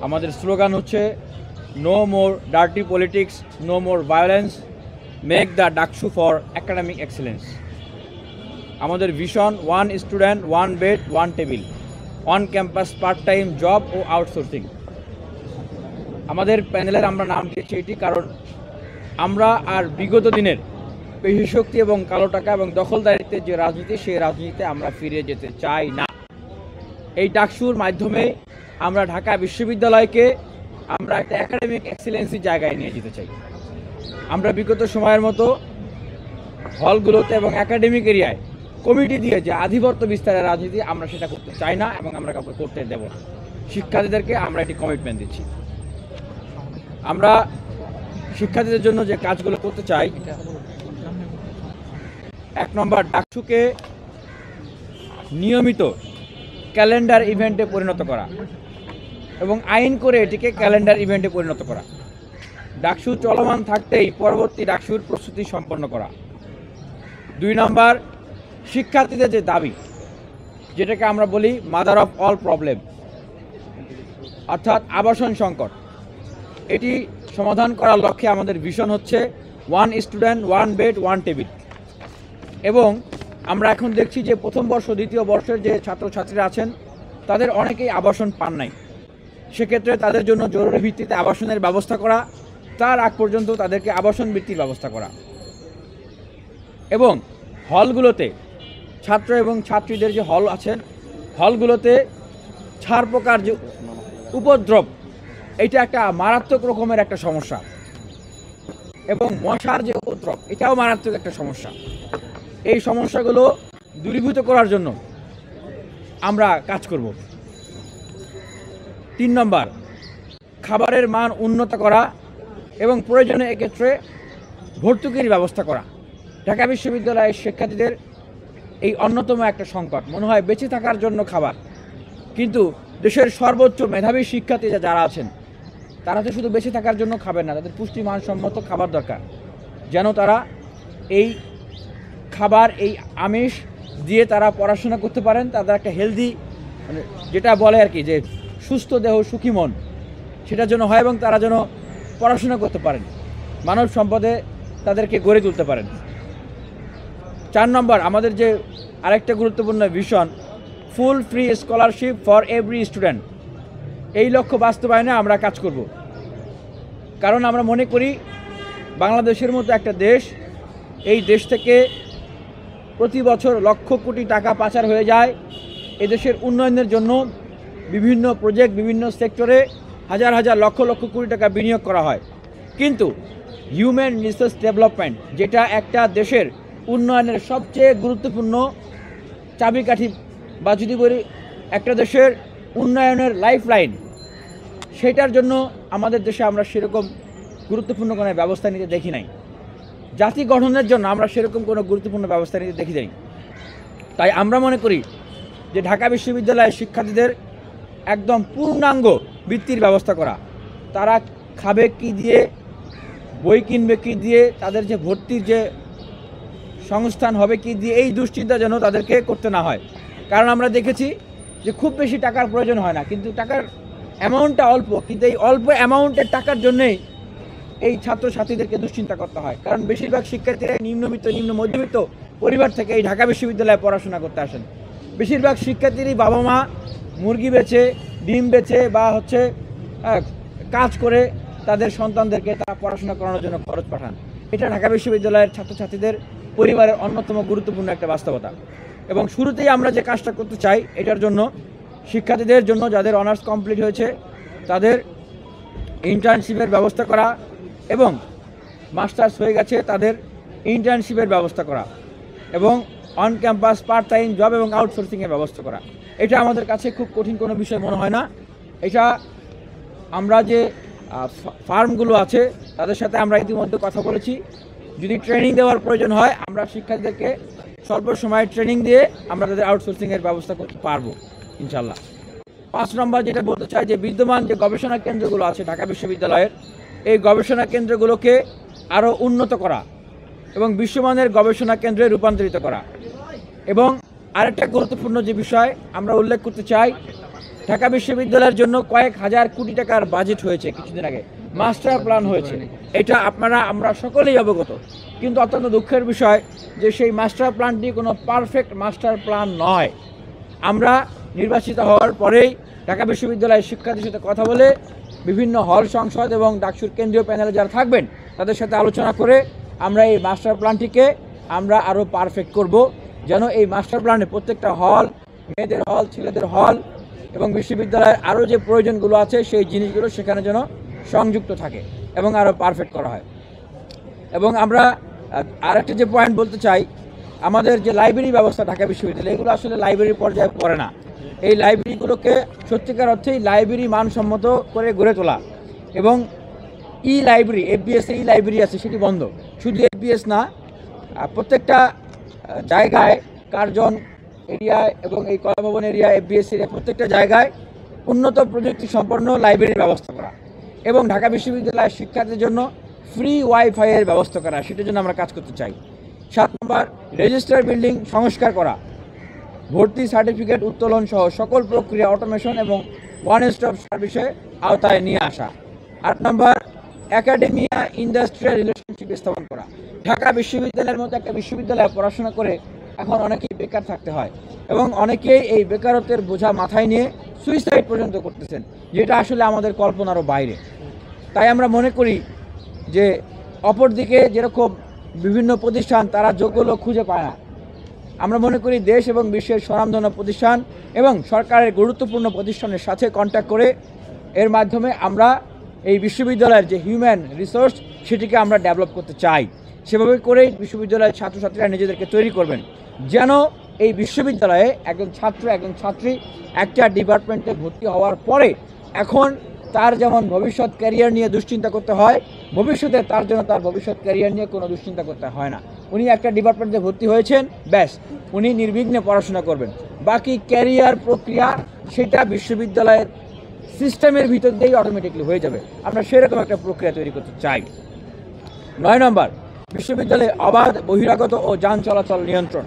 আমাদের স্লোগান হচ্ছে no more dirty politics, no more violence, make the DUCSU for academic excellence. আমাদের vision one student, one bed, one table, on campus part time job ও outsourcing. আমাদের প্যানেলের আমরা নাম দিয়েছি এটি কারণ আমরা আর বিগত দিনের পেশিশক্তি এবং কালো টাকা এবং দখলদারিত্বের যে রাজনীতি, সেই রাজনীতিতে আমরা ফিরে যেতে চাই না। এই ডাকসুর মাধ্যমে আমরা ঢাকা বিশ্ববিদ্যালয়কে আমরা একটা একাডেমিক এক্সেলেন্সির জায়গায় নিয়ে যেতে চাই। আমরা বিগত সময়ের মতো হলগুলোতে এবং একাডেমিক এরিয়ায় কমিটি দিয়ে যে আধিপত্য বিস্তারের রাজনীতি, আমরা সেটা করতে চাই না এবং আমরা কাউকে করতে দেব না। শিক্ষার্থীদেরকে আমরা একটি কমিটমেন্ট দিচ্ছি। আমরা শিক্ষার্থীদের জন্য যে কাজগুলো করতে চাই, 1 নম্বর, ডাকসুকে নিয়মিত ক্যালেন্ডার ইভেন্টে পরিণত করা এবং আইন করে এটিকে ক্যালেন্ডার ইভেন্টে পরিণত করা। ডাকসু চলমান থাকতেই পরবর্তী ডাকসুর প্রস্তুতি সম্পন্ন করা। 2 নম্বর, শিক্ষার্থীদের যে দাবি, যেটাকে আমরা বলি মাদার অফ অল প্রবলেম, অর্থাৎ আবাসন সংকট, এটি সমাধান করার লক্ষ্যে আমাদের ভিশন হচ্ছে one student, one bed, one table. এবং আমরা এখন দেখছি যে প্রথম বর্ষ, দ্বিতীয় বর্ষের যে ছাত্রছাত্রীরা আছেন তাদের অনেকেই আবাসন পান নাই। সেক্ষেত্রে তাদের জন্য জরুরি ভিত্তিতে আবাসনের ব্যবস্থা করা, তার আগ পর্যন্ত তাদেরকে আবাসন বৃত্তির ব্যবস্থা করা। এবং হলগুলোতে ছাত্র এবং ছাত্রীদের যে হল আছেন, হলগুলোতে ছাড় পোকার যে উপদ্রব, এটা একটা মারাত্মক রকমের একটা সমস্যা। এবং মশার যে উপদ্রব, এটাও মারাত্মক একটা সমস্যা। এই সমস্যাগুলো দূরীভূত করার জন্য আমরা কাজ করব। 3 নম্বর, খাবারের মান উন্নত করা এবং প্রয়োজনে এক্ষেত্রে ভর্তুকির ব্যবস্থা করা। ঢাকা বিশ্ববিদ্যালয়ের শিক্ষার্থীদের এই অন্যতম একটা সংকট, মনে হয় বেঁচে থাকার জন্য খাবার, কিন্তু দেশের সর্বোচ্চ মেধাবী শিক্ষার্থী যারা আছেন তারা তো শুধু বেঁচে থাকার জন্য খাবেন না, তাদের পুষ্টি মানসম্মত খাবার দরকার, যেন তারা এই খাবার, এই আমিষ দিয়ে তারা পড়াশোনা করতে পারেন। তাদের একটা হেলদি, মানে যেটা বলে আর কি, যে সুস্থ দেহ সুখী মন, সেটার জন্য হয় এবং তারা যেন পড়াশোনা করতে পারেন, মানব সম্পদে তাদেরকে গড়ে তুলতে পারেন। 4 নম্বর, আমাদের যে আরেকটা গুরুত্বপূর্ণ vision, full free scholarship for every student. এই লক্ষ্য বাস্তবায়নে আমরা কাজ করব। কারণ আমরা মনে করি বাংলাদেশের মতো একটা দেশ, এই দেশ থেকে প্রতি বছর লক্ষ কোটি টাকা পাচার হয়ে যায়। এদেশের উন্নয়নের জন্য বিভিন্ন প্রজেক্ট, বিভিন্ন সেক্টরে হাজার হাজার লক্ষ লক্ষ কোটি টাকা বিনিয়োগ করা হয়, কিন্তু হিউম্যান রিসোর্স ডেভেলপমেন্ট, যেটা একটা দেশের উন্নয়নের সবচেয়ে গুরুত্বপূর্ণ চাবিকাঠি, বা যদি বলি একটা দেশের উন্নয়নের লাইফলাইন, সেটার জন্য আমাদের দেশে আমরা সেরকম গুরুত্বপূর্ণ কোনো ব্যবস্থা নিতে দেখি নাই। জাতি গঠনের জন্য আমরা সেরকম কোনো গুরুত্বপূর্ণ ব্যবস্থা নিতে দেখি নাই। তাই আমরা মনে করি যে ঢাকা বিশ্ববিদ্যালয়ের শিক্ষার্থীদের একদম পূর্ণাঙ্গ বৃত্তির ব্যবস্থা করা, তারা খাবে কি দিয়ে, বই কিনবে কি দিয়ে, তাদের যে ভর্তির যে সংস্থান হবে কি দিয়ে, এই দুশ্চিন্তা যেন তাদেরকে করতে না হয়। কারণ আমরা দেখেছি যে খুব বেশি টাকার প্রয়োজন হয় না, কিন্তু টাকার অ্যামাউন্টটা অল্প, কিন্তু এই অল্প অ্যামাউন্টের টাকার জন্যেই এই ছাত্রছাত্রীদেরকে দুশ্চিন্তা করতে হয়। কারণ বেশিরভাগ শিক্ষার্থীরা নিম্নবিত্ত, নিম্ন মধ্যবিত্ত পরিবার থেকে এই ঢাকা বিশ্ববিদ্যালয়ে পড়াশোনা করতে আসেন। বেশিরভাগ শিক্ষার্থীরই বাবা মা মুরগি বেচে, ডিম বেচে বা হচ্ছে কাজ করে তাদের সন্তানদেরকে তারা পড়াশোনা করানোর জন্য খরচ পাঠান। এটা ঢাকা বিশ্ববিদ্যালয়ের ছাত্রছাত্রীদের পরিবারের অন্যতম গুরুত্বপূর্ণ একটা বাস্তবতা। এবং শুরুতেই আমরা যে কাজটা করতে চাই, এটার জন্য শিক্ষার্থীদের জন্য যাদের অনার্স কমপ্লিট হয়েছে তাদের ইন্টার্নশিপের ব্যবস্থা করা এবং মাস্টার্স হয়ে গেছে তাদের ইন্টার্নশিপের ব্যবস্থা করা এবং on campus part time job এবং আউটসোর্সিংয়ের ব্যবস্থা করা। এটা আমাদের কাছে খুব কঠিন কোনো বিষয় মনে হয় না। এটা আমরা যে ফার্মগুলো আছে তাদের সাথে আমরা ইতিমধ্যে কথা বলেছি, যদি ট্রেনিং দেওয়ার প্রয়োজন হয় আমরা শিক্ষার্থীদেরকে স্বল্প সময়ে ট্রেনিং দিয়ে আমরা তাদের আউটসোর্সিংয়ের ব্যবস্থা করতে পারবো ইনশাল্লাহ। 5 নম্বর যেটা বলতে চাই, যে বিদ্যমান যে গবেষণা কেন্দ্রগুলো আছে ঢাকা বিশ্ববিদ্যালয়ের, এই গবেষণা কেন্দ্রগুলোকে আরও উন্নত করা এবং বিশ্বমানের গবেষণা কেন্দ্রে রূপান্তরিত করা। এবং আরেকটা গুরুত্বপূর্ণ যে বিষয় আমরা উল্লেখ করতে চাই, ঢাকা বিশ্ববিদ্যালয়ের জন্য কয়েক হাজার কোটি টাকার বাজেট হয়েছে কিছুদিন আগে, মাস্টার প্ল্যান হয়েছে, এটা আমরা সকলেই অবগত। কিন্তু অত্যন্ত দুঃখের বিষয় যে সেই মাস্টার প্ল্যানটি কোনো পারফেক্ট মাস্টার প্ল্যান নয়। আমরা নির্বাচিত হওয়ার পরেই ঢাকা বিশ্ববিদ্যালয়ের শিক্ষার্থীর সাথে কথা বলে বিভিন্ন হল সংসদ এবং ডাকসুর কেন্দ্রীয় প্যানেলে যারা থাকবেন তাদের সাথে আলোচনা করে আমরা এই মাস্টার প্ল্যানটিকে আমরা আরও পারফেক্ট করব, যেন এই মাস্টার প্ল্যানে প্রত্যেকটা হল, মেয়েদের হল, ছেলেদের হল এবং বিশ্ববিদ্যালয়ের আরও যে প্রয়োজনগুলো আছে সেই জিনিসগুলো সেখানে যেন সংযুক্ত থাকে এবং আরও পারফেক্ট করা হয়। এবং আমরা আরেকটা যে পয়েন্ট বলতে চাই, আমাদের যে লাইব্রেরি ব্যবস্থা ঢাকা বিশ্ববিদ্যালয়, এগুলো আসলে লাইব্রেরি পর্যায়ে পড়ে না। এই লাইব্রেরিগুলোকে সত্যিকার অর্থেই লাইব্রেরি মানসম্মত করে গড়ে তোলা এবং লাইব্রেরি, এফবিএস ই লাইব্রেরি আছে সেটি বন্ধ। শুধু এফবিএস না, প্রত্যেকটা জায়গায়, কার্জন এরিয়ায় এবং এই কলাভবন এরিয়া, এফবিএস এরিয়া, প্রত্যেকটা জায়গায় উন্নত প্রযুক্তি সম্পন্ন লাইব্রেরির ব্যবস্থা করা এবং ঢাকা বিশ্ববিদ্যালয়ের শিক্ষার্থীদের জন্য ফ্রি ওয়াইফাইয়ের ব্যবস্থা করা, সেটার জন্য আমরা কাজ করতে চাই। 7 নম্বর, রেজিস্টার বিল্ডিং সংস্কার করা, ভর্তি সার্টিফিকেট উত্তোলন সহ সকল প্রক্রিয়া অটোমেশন এবং ওয়ান স্টপ সার্ভিসের আওতায় নিয়ে আসা। 8 নম্বর, একাডেমিয়া ইন্ডাস্ট্রিয়াল রিলেশনশিপ স্থাপন করা। ঢাকা বিশ্ববিদ্যালয়ের মতো একটা বিশ্ববিদ্যালয়ে পড়াশোনা করে এখন অনেকেই বেকার থাকতে হয় এবং অনেকেই এই বেকারত্বের বোঝা মাথায় নিয়ে সুইসাইড পর্যন্ত করতেছেন, যেটা আসলে আমাদের কল্পনারও বাইরে। তাই আমরা মনে করি যে অপরদিকে যেরকম বিভিন্ন প্রতিষ্ঠান তারা যোগ্য লোক খুঁজে পায় না, আমরা মনে করি দেশ এবং বিশ্বের স্বনামধন্য প্রতিষ্ঠান এবং সরকারের গুরুত্বপূর্ণ প্রতিষ্ঠানের সাথে কন্ট্যাক্ট করে এর মাধ্যমে আমরা এই বিশ্ববিদ্যালয়ের যে হিউম্যান রিসোর্স সেটিকে আমরা ডেভেলপ করতে চাই। সেভাবে করেই বিশ্ববিদ্যালয়ের ছাত্রছাত্রীরা নিজেদেরকে তৈরি করবেন, যেন এই বিশ্ববিদ্যালয়ে একজন ছাত্র, একজন ছাত্রী একটা ডিপার্টমেন্টে ভর্তি হওয়ার পরে এখন তার যেমন ভবিষ্যৎ ক্যারিয়ার নিয়ে দুশ্চিন্তা করতে হয়, ভবিষ্যতে তার জন্য তার ভবিষ্যৎ ক্যারিয়ার নিয়ে কোনো দুশ্চিন্তা করতে হয় না। উনি একটা ডিপার্টমেন্টে ভর্তি হয়েছেন, ব্যাস উনি নির্বিঘ্নে পড়াশোনা করবেন, বাকি ক্যারিয়ার প্রক্রিয়া সেটা বিশ্ববিদ্যালয়ের সিস্টেমের ভিতর দিয়েই অটোমেটিকলি হয়ে যাবে। আমরা সেরকম একটা প্রক্রিয়া তৈরি করতে চাই। 9 নম্বর, বিশ্ববিদ্যালয়ে অবাধ বহিরাগত ও যান চলাচল নিয়ন্ত্রণ,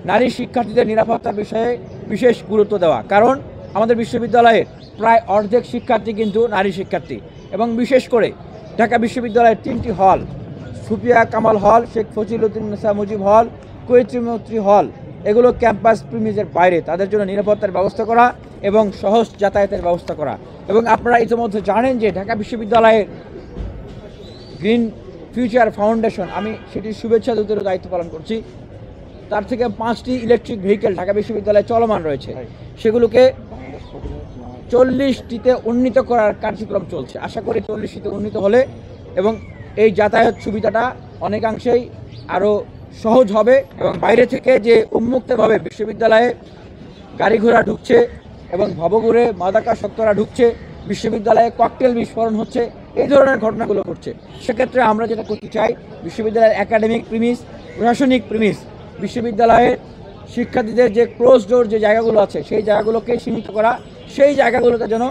নারী শিক্ষার্থীদের নিরাপত্তার বিষয়ে বিশেষ গুরুত্ব দেওয়া, কারণ আমাদের বিশ্ববিদ্যালয়ের প্রায় অর্ধেক শিক্ষার্থী কিন্তু নারী শিক্ষার্থী এবং বিশেষ করে ঢাকা বিশ্ববিদ্যালয়ের 3টি হল, সুফিয়া কামাল হল, শেখ ফজিলুদ্দিনেসা মুজিব হল, কৈত্রী হল, এগুলো ক্যাম্পাস প্রিমিজের বাইরে, তাদের জন্য নিরাপত্তার ব্যবস্থা করা এবং সহজ যাতায়াতের ব্যবস্থা করা। এবং আপনারা ইতিমধ্যে জানেন যে ঢাকা বিশ্ববিদ্যালয়ের গ্রিন ফিউচার ফাউন্ডেশন, আমি সেটির শুভেচ্ছা দূতের দায়িত্ব পালন করছি, তার থেকে 5টি ইলেকট্রিক ভেহিকেল ঢাকা বিশ্ববিদ্যালয়ে চলমান রয়েছে, সেগুলোকে 40টিতে উন্নীত করার কার্যক্রম চলছে। আশা করি 40টিতে উন্নীত হলে এবং এই যাতায়াত সুবিধাটা অনেকাংশেই আরও সহজ হবে এবং বাইরে থেকে যে উন্মুক্তভাবে বিশ্ববিদ্যালয়ে গাড়ি ঘোড়া ঢুকছে এবং ভবঘুরে মাদকাসক্তরা ঢুকছে, বিশ্ববিদ্যালয়ে ককটেল বিস্ফোরণ হচ্ছে, এই ধরনের ঘটনাগুলো ঘটছে। সেক্ষেত্রে আমরা যেটা করতে চাই, বিশ্ববিদ্যালয়ের একাডেমিক প্রিমিস, প্রশাসনিক প্রিমিস, বিশ্ববিদ্যালয়ের শিক্ষার্থীদের যে ক্লোজ ডোর যে জায়গাগুলো আছে সেই জায়গাগুলোকে সীমিত করা, সেই জায়গাগুলোতে যেন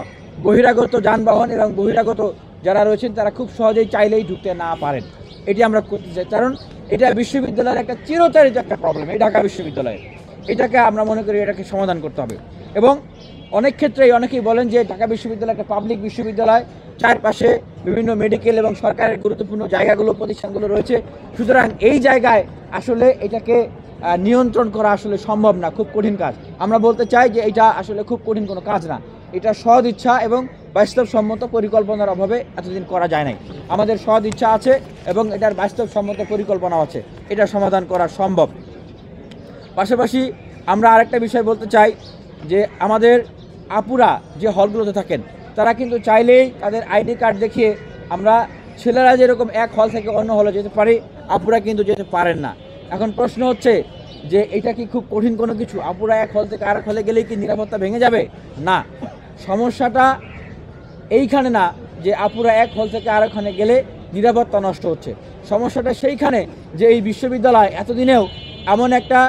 বহিরাগত যানবাহন এবং বহিরাগত যারা রয়েছেন তারা খুব সহজেই চাইলেই ঢুকতে না পারেন, এটি আমরা করতে চাই। কারণ এটা বিশ্ববিদ্যালয়ের একটা চিরচারিত একটা প্রবলেম, এই ঢাকা বিশ্ববিদ্যালয়ে, এটাকে আমরা মনে করি এটাকে সমাধান করতে হবে। এবং অনেক ক্ষেত্রেই অনেকেই বলেন যে ঢাকা বিশ্ববিদ্যালয় একটা পাবলিক বিশ্ববিদ্যালয়, চারপাশে বিভিন্ন মেডিকেল এবং সরকারের গুরুত্বপূর্ণ জায়গাগুলো, প্রতিষ্ঠানগুলো রয়েছে, সুতরাং এই জায়গায় আসলে এটাকে নিয়ন্ত্রণ করা আসলে সম্ভব না, খুব কঠিন কাজ। আমরা বলতে চাই যে এটা আসলে খুব কঠিন কোনো কাজ না, এটা সৎ ইচ্ছা এবং বাস্তবসম্মত পরিকল্পনার অভাবে এতদিন করা যায় নাই। আমাদের সৎ ইচ্ছা আছে এবং এটার বাস্তবসম্মত পরিকল্পনা আছে, এটা সমাধান করা সম্ভব। পাশাপাশি আমরা আরেকটা বিষয় বলতে চাই যে আমাদের আপুরা যে হলগুলোতে থাকেন তারা কিন্তু চাইলেই তাদের আইডি কার্ড দেখিয়ে, আমরা ছেলেরা যেরকম এক হল থেকে অন্য হলে যেতে পারি, আপুরা কিন্তু যেতে পারেন না। এখন প্রশ্ন হচ্ছে যে এটা কি খুব কঠিন কোনো কিছু? আপুরা এক হল থেকে আরেক হলে গেলেই কি নিরাপত্তা ভেঙে যাবে? না, সমস্যাটা এইখানে না যে আপুরা এক হল থেকে আরেকখানে গেলে নিরাপত্তা নষ্ট হচ্ছে, সমস্যাটা সেইখানে যে এই বিশ্ববিদ্যালয় এতদিনেও এমন একটা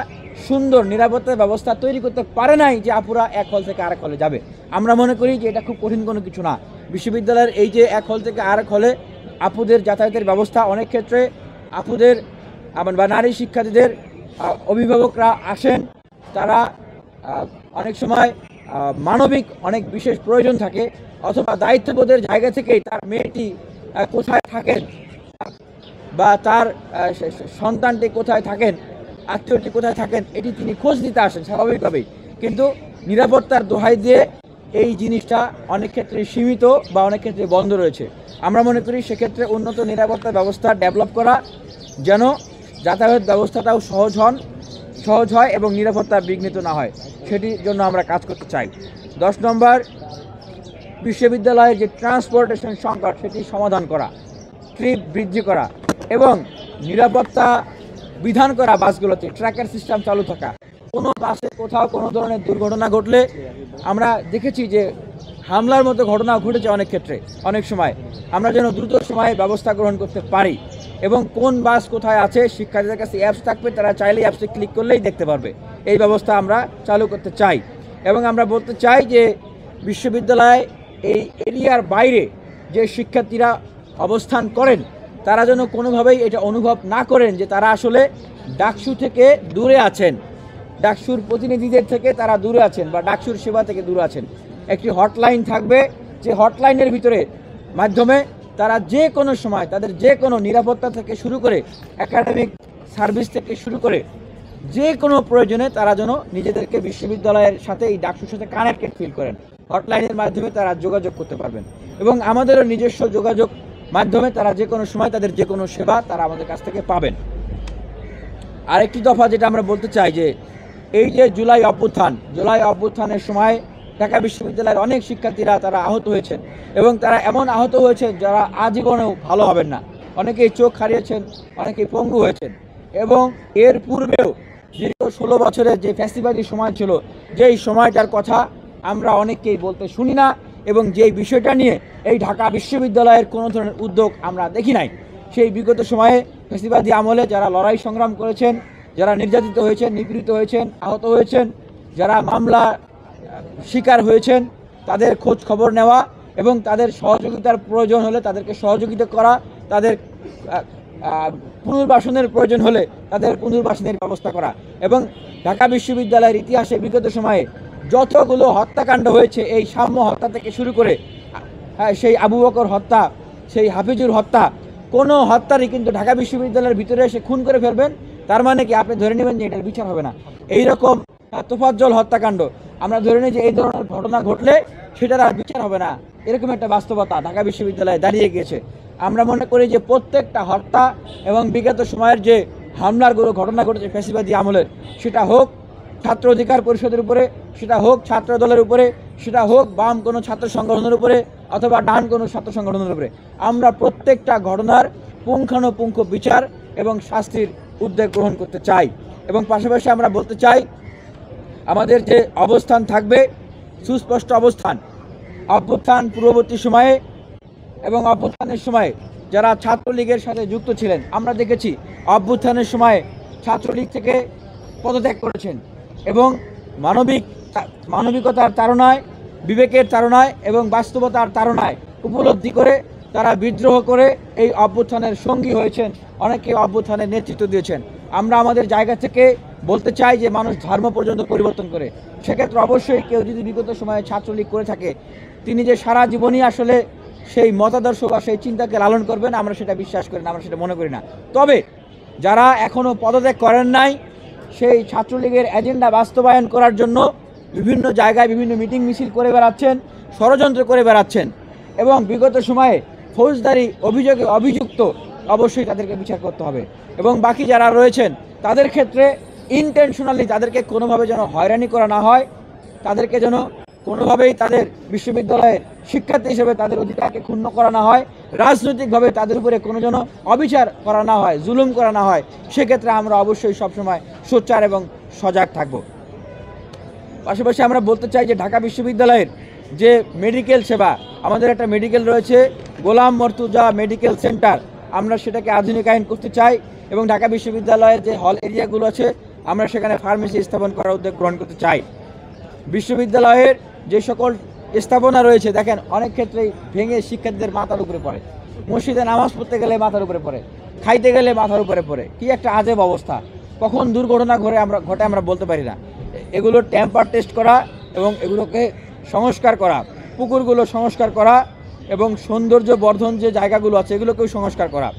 সুন্দর নিরাপত্তার ব্যবস্থা তৈরি করতে পারে নাই যে আপুরা এক হল থেকে আরেক হলে যাবে। আমরা মনে করি যে এটা খুব কঠিন কোনো কিছু না। বিশ্ববিদ্যালয়ের এই যে এক হল থেকে আরেক হলে আপুদের যাতায়াতের ব্যবস্থা, অনেক ক্ষেত্রে আপুদের বা নারী শিক্ষার্থীদের অভিভাবকরা আসেন, তারা অনেক সময় মানবিক অনেক বিশেষ প্রয়োজন থাকে, অথবা দায়িত্ববোধের জায়গা থেকেই তার মেয়েটি কোথায় থাকেন বা তার সন্তানটি কোথায় থাকেন, আত্মীয়টি কোথায় থাকেন, এটি তিনি খোঁজ দিতে আসেন স্বাভাবিকভাবেই। কিন্তু নিরাপত্তার দোহাই দিয়ে এই জিনিসটা অনেক ক্ষেত্রে সীমিত বা অনেক ক্ষেত্রে বন্ধ রয়েছে। আমরা মনে করি সেক্ষেত্রে উন্নত নিরাপত্তা ব্যবস্থা ডেভেলপ করা, যেন যাতায়াত ব্যবস্থাটাও সহজ হয় এবং নিরাপত্তা বিঘ্নিত না হয়, সেটির জন্য আমরা কাজ করতে চাই। 10 নম্বর, বিশ্ববিদ্যালয়ের যে ট্রান্সপোর্টেশন সংকট সেটি সমাধান করা, ট্রিপ বৃদ্ধি করা এবং নিরাপত্তা বিধান করা, বাসগুলোতে ট্র্যাকার সিস্টেম চালু থাকা। কোনো বাসে কোথাও কোনো ধরনের দুর্ঘটনা ঘটলে আমরা দেখেছি যে হামলার মতো ঘটনা ঘটেছে অনেক ক্ষেত্রে, অনেক সময় আমরা যেন দ্রুত সময়ে ব্যবস্থা গ্রহণ করতে পারি এবং কোন বাস কোথায় আছে শিক্ষার্থীদের কাছে অ্যাপস থাকবে, তারা চাইলেই অ্যাপসে ক্লিক করলেই দেখতে পারবে। এই ব্যবস্থা আমরা চালু করতে চাই এবং আমরা বলতে চাই যে বিশ্ববিদ্যালয় এই এরিয়ার বাইরে যে শিক্ষার্থীরা অবস্থান করেন তারা যেন কোনোভাবেই এটা অনুভব না করেন যে তারা আসলে ডাকসু থেকে দূরে আছেন, ডাকসুর প্রতিনিধিদের থেকে তারা দূরে আছেন বা ডাকসুর সেবা থেকে দূরে আছেন। একটি হটলাইন থাকবে, যে হটলাইনের ভিতরে মাধ্যমে তারা যে কোনো সময় তাদের যে কোনো নিরাপত্তা থেকে শুরু করে একাডেমিক সার্ভিস থেকে শুরু করে যে কোনো প্রয়োজনে তারা যেন নিজেদেরকে বিশ্ববিদ্যালয়ের সাথে এই ডাকসুর সাথে কানেক্টেড ফিল করেন। হটলাইনের মাধ্যমে তারা যোগাযোগ করতে পারবেন এবং আমাদেরও নিজস্ব যোগাযোগ মাধ্যমে তারা যে কোনো সময় তাদের যে কোনো সেবা তারা আমাদের কাছ থেকে পাবেন। আরেকটি দফা যেটা আমরা বলতে চাই যে এই যে জুলাই অভ্যুত্থানের সময় ঢাকা বিশ্ববিদ্যালয়ের অনেক শিক্ষার্থীরা তারা আহত হয়েছেন এবং তারা এমন আহত হয়েছেন যারা আজীবনেও ভালো হবেন না। অনেকেই চোখ হারিয়েছেন, অনেকেই পঙ্গু হয়েছেন এবং এর পূর্বেও দীর্ঘ 16 বছরের যে ফ্যাসিবাদী সময় ছিল, যেই সময়টার কথা আমরা অনেককেই বলতে শুনি না এবং যেই বিষয়টা নিয়ে এই ঢাকা বিশ্ববিদ্যালয়ের কোনো ধরনের উদ্যোগ আমরা দেখি নাই। সেই বিগত সময়ে ফ্যাসিবাদী আমলে যারা লড়াই সংগ্রাম করেছেন, যারা নির্যাতিত হয়েছেন, নিপীড়িত হয়েছেন, আহত হয়েছেন, যারা মামলা শিকার হয়েছেন, তাদের খোঁজ খবর নেওয়া এবং তাদের সহযোগিতার প্রয়োজন হলে তাদেরকে সহযোগিতা করা, তাদের পুনর্বাসনের প্রয়োজন হলে তাদের পুনর্বাসনের ব্যবস্থা করা এবং ঢাকা বিশ্ববিদ্যালয়ের ইতিহাসে বিগত সময়ে যতগুলো হত্যাকাণ্ড হয়েছে, এই সাম্য হত্যা থেকে শুরু করে সেই আবু বকর হত্যা, সেই হাফিজুর হত্যা, কোনো হত্যারই কিন্তু ঢাকা বিশ্ববিদ্যালয়ের ভিতরে এসে খুন করে ফেলবেন, তার মানে কি আপনি ধরে নেবেন যে এটার বিচার হবে না। এইরকম তোফাজ্জল হত্যাকাণ্ড আমরা ধরে নিই যে এই ধরনের ঘটনা ঘটলে সেটার আর বিচার হবে না, এরকম একটা বাস্তবতা ঢাকা বিশ্ববিদ্যালয়ে দাঁড়িয়ে গিয়েছে। আমরা মনে করি যে প্রত্যেকটা হত্যা এবং বিগত সময়ের যে হামলার ঘটনা ঘটেছে ফ্যাসিবাদী আমলের, সেটা হোক ছাত্র অধিকার পরিষদের উপরে, সেটা হোক ছাত্র দলের উপরে, সেটা হোক বাম কোনো ছাত্র সংগঠনের উপরে অথবা ডান কোনো ছাত্র সংগঠনের উপরে, আমরা প্রত্যেকটা ঘটনার পুঙ্খানুপুঙ্খ বিচার এবং শাস্তির উদ্যোগ গ্রহণ করতে চাই। এবং পাশাপাশি আমরা বলতে চাই আমাদের যে অবস্থান থাকবে সুস্পষ্ট অবস্থান। অভ্যুত্থান পূর্ববর্তী সময়ে এবং অভ্যুত্থানের সময়ে যারা ছাত্রলীগের সাথে যুক্ত ছিলেন, আমরা দেখেছি অভ্যুত্থানের সময় ছাত্রলীগ থেকে পদত্যাগ করেছেন এবং মানবিকতার তাড়নায়, বিবেকের তাড়নায় এবং বাস্তবতার তাড়নায় উপলব্ধি করে তারা বিদ্রোহ করে এই অভ্যুত্থানের সঙ্গী হয়েছেন, অনেকে অভ্যুত্থানের নেতৃত্ব দিয়েছেন। আমরা আমাদের জায়গা থেকে বলতে চাই যে মানুষ ধর্ম পর্যন্ত পরিবর্তন করে, সেক্ষেত্রে অবশ্যই কেউ যদি বিগত সময়ে ছাত্রলীগ করে থাকে তিনি যে সারা জীবনই আসলে সেই মতাদর্শ বা সেই চিন্তাকে লালন করবেন, আমরা সেটা বিশ্বাস করি না, আমরা সেটা মনে করি না। তবে যারা এখনও পদত্যাগ করেন নাই, সেই ছাত্রলীগের এজেন্ডা বাস্তবায়ন করার জন্য বিভিন্ন জায়গায় বিভিন্ন মিটিং মিছিল করে বেড়াচ্ছেন, ষড়যন্ত্র করে বেড়াচ্ছেন এবং বিগত সময়ে ফৌজদারি অভিযোগে অভিযুক্ত, অবশ্যই তাদেরকে বিচার করতে হবে। এবং বাকি যারা রয়েছেন তাদের ক্ষেত্রে ইন্টেনশনালি তাদেরকে কোনোভাবে যেন হয়রানি করা না হয়, তাদেরকে যেন কোনোভাবেই তাদের বিশ্ববিদ্যালয়ের শিক্ষার্থী হিসেবে তাদের অধিকারকে ক্ষুণ্ণ করা না হয়, রাজনৈতিকভাবে তাদের উপরে কোনো যেন অবিচার করা না হয়, জুলুম করা না হয়, সেক্ষেত্রে আমরা অবশ্যই সবসময় সোচ্চার এবং সজাগ থাকব। পাশাপাশি আমরা বলতে চাই যে ঢাকা বিশ্ববিদ্যালয়ের যে মেডিকেল সেবা, আমাদের একটা মেডিকেল রয়েছে গোলাম মর্তুজা মেডিকেল সেন্টার, আমরা সেটাকে আধুনিকায়ন করতে চাই এবং ঢাকা বিশ্ববিদ্যালয়ের যে হল এরিয়াগুলো আছে আমরা সেখানে ফার্মেসি স্থাপন করার উদ্যোগ গ্রহণ করতে চাই। বিশ্ববিদ্যালয়ের যে সকল স্থাপনা রয়েছে দেখেন অনেক ক্ষেত্রেই ভেঙে শিক্ষার্থীদের মাথার উপরে পড়ে, মসজিদে নামাজ পড়তে গেলে মাথার উপরে পড়ে, খাইতে গেলে মাথার উপরে পড়ে, কি একটা আজব অবস্থা, কখন দুর্ঘটনা ঘটে আমরা বলতে পারি না। এগুলো টেম্পার টেস্ট করা এবং এগুলোকে সংস্কার করা, পুকুরগুলো সংস্কার করা এবং সৌন্দর্য বর্ধন যে জায়গাগুলো আছে এগুলোকেও সংস্কার করা।